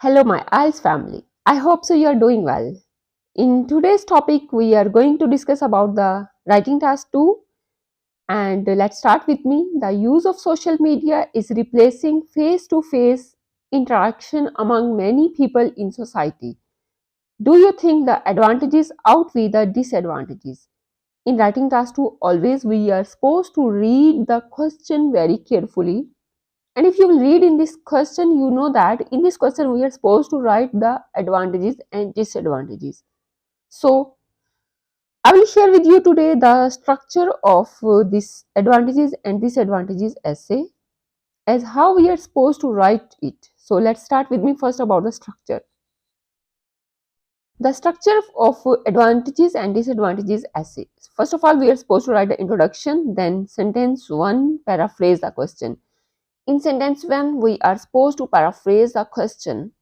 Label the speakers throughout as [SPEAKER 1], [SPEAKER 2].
[SPEAKER 1] Hello, my IELTS family. I hope so you are doing well. In today's topic, we are going to discuss about the writing task 2. And let's start with me. The use of social media is replacing face-to-face interaction among many people in society. Do you think the advantages outweigh the disadvantages? In writing task 2, always we are supposed to read the question very carefully, and if you will read in this question, you know that in this question we are supposed to write the advantages and disadvantages. So I will share with you today the structure of this advantages and disadvantages essay as how we are supposed to write it. So let's start with me first about the structure. The structure of advantages and disadvantages essay. First of all, we are supposed to write the introduction, then sentence 1, paraphrase the question. In sentence 1, we are supposed to paraphrase the question.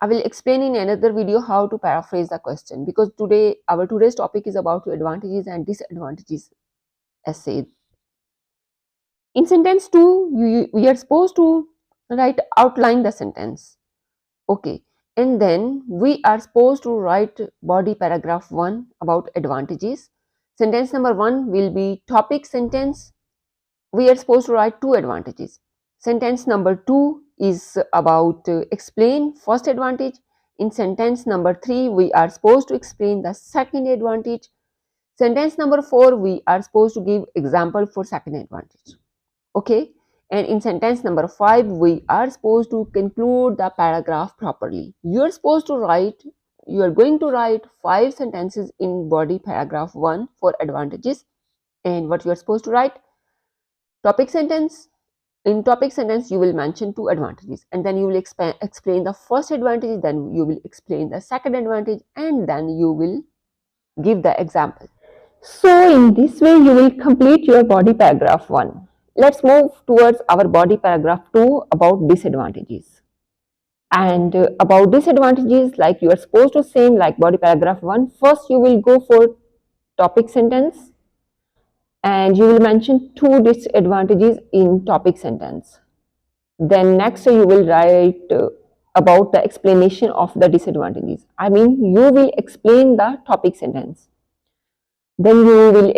[SPEAKER 1] I will explain in another video how to paraphrase the question, because our today's topic is about advantages and disadvantages essay. In sentence 2, we are supposed to write outline the sentence. Okay. And then we are supposed to write body paragraph 1 about advantages. Sentence number 1 will be topic sentence. We are supposed to write 2 advantages. Sentence number 2 is about explain first advantage. In sentence number 3, we are supposed to explain the second advantage. Sentence number 4, we are supposed to give example for second advantage. Okay. And in sentence number 5, we are supposed to conclude the paragraph properly. You are going to write 5 sentences in body paragraph 1 for advantages. And what you are supposed to write? Topic sentence. In topic sentence, you will mention 2 advantages, and then you will explain the first advantage, then you will explain the second advantage, and then you will give the example. So in this way, you will complete your body paragraph 1. Let's move towards our body paragraph 2 about disadvantages. And about disadvantages, like you are supposed to same like body paragraph 1. First, you will go for topic sentence, and you will mention 2 disadvantages in topic sentence. Then next you will write about the explanation of the disadvantages. I mean, you will explain the topic sentence. Then you will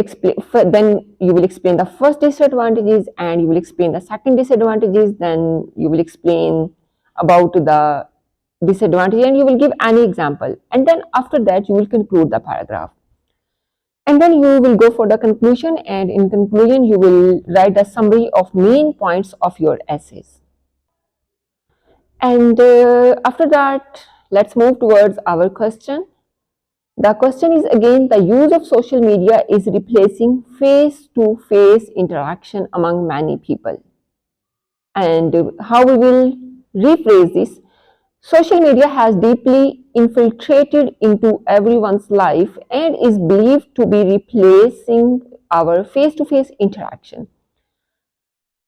[SPEAKER 1] explain the first disadvantages, and you will explain the second disadvantages. Then you will explain about the disadvantage, and you will give any example. And then after that you will conclude the paragraph. And then you will go for the conclusion, and in conclusion you will write the summary of main points of your essays. And after that, let's move towards our question. The question is again, the use of social media is replacing face-to-face interaction among many people. And how we will rephrase this? Social media has deeply infiltrated into everyone's life and is believed to be replacing our face-to-face interaction.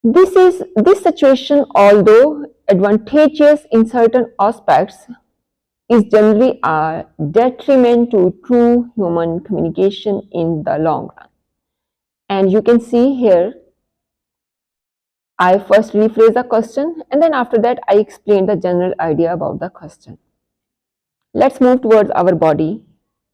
[SPEAKER 1] This situation, although advantageous in certain aspects, is generally a detriment to true human communication in the long run. And you can see here, I first rephrase the question, and then after that I explain the general idea about the question. Let's move towards our body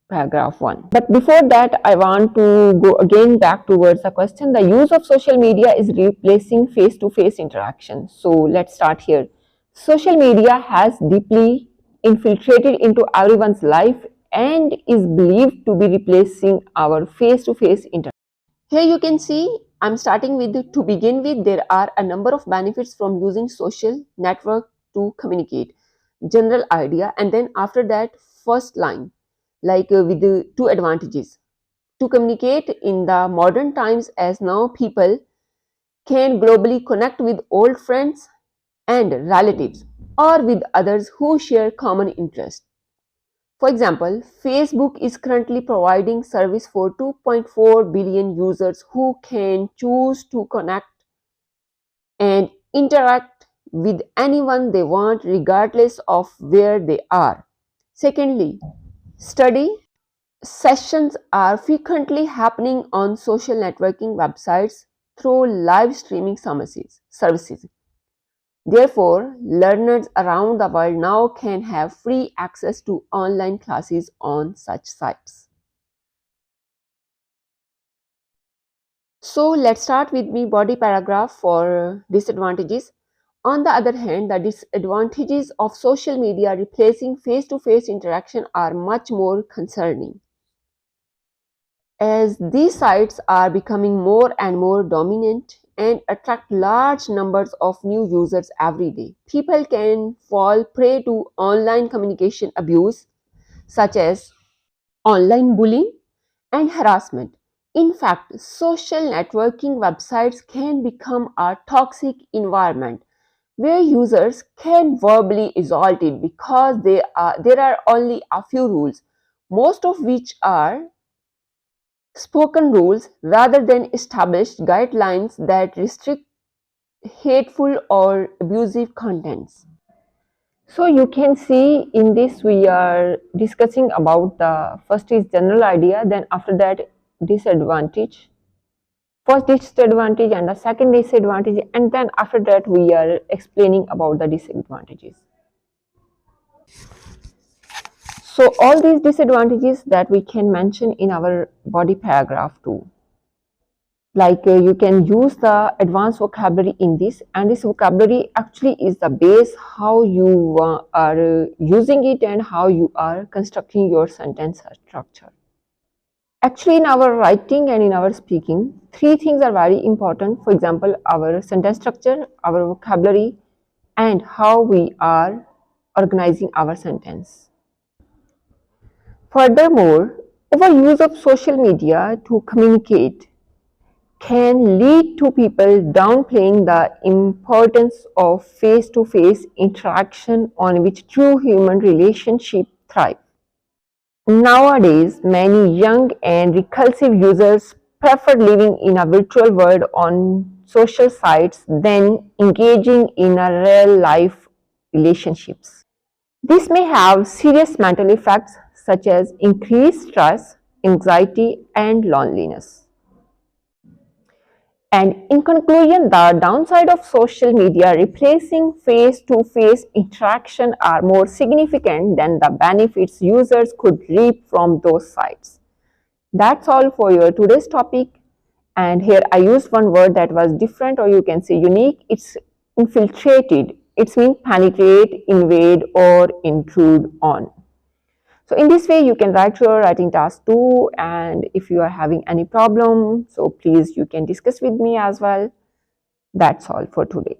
[SPEAKER 1] paragraph 1. But before that, I want to go again back towards the question. The use of social media is replacing face-to-face interaction. So let's start here. Social media has deeply infiltrated into everyone's life and is believed to be replacing our face-to-face interaction. Here you can see, I'm starting with to begin with, there are a number of benefits from using social network to communicate. General idea, and then after that, first line, like with the 2 advantages. To communicate in the modern times, as now people can globally connect with old friends and relatives or with others who share common interests. For example, Facebook is currently providing service for 2.4 billion users who can choose to connect and interact with anyone they want regardless of where they are. Secondly, study sessions are frequently happening on social networking websites through live streaming services. Therefore, learners around the world now can have free access to online classes on such sites. So let's start with the body paragraph for disadvantages. On the other hand, the disadvantages of social media replacing face-to-face interaction are much more concerning. As these sites are becoming more and more dominant and attract large numbers of new users every day, people can fall prey to online communication abuse such as online bullying and harassment. In fact, social networking websites can become a toxic environment where users can verbally assaulted because there are only a few rules, most of which are spoken rules rather than established guidelines that restrict hateful or abusive contents. So you can see in this we are discussing about the first is general idea, then after that disadvantage, first disadvantage and the second disadvantage, and then after that we are explaining about the disadvantages. So all these disadvantages that we can mention in our body paragraph too. Like you can use the advanced vocabulary in this, and this vocabulary actually is the base how you are using it and how you are constructing your sentence structure. Actually, in our writing and in our speaking, three things are very important. For example, our sentence structure, our vocabulary, and how we are organizing our sentence. Furthermore, overuse of social media to communicate can lead to people downplaying the importance of face-to-face interaction on which true human relationships thrive. Nowadays, many young and recursive users prefer living in a virtual world on social sites than engaging in a real-life relationships. This may have serious mental effects such as increased stress, anxiety, and loneliness. And in conclusion, the downside of social media replacing face-to-face interaction are more significant than the benefits users could reap from those sites. That's all for your today's topic. And here I used one word that was different, or you can say unique. It's infiltrated. It means penetrate, invade, or intrude on. So in this way, you can write your writing task too. And if you are having any problem, so please you can discuss with me as well. That's all for today.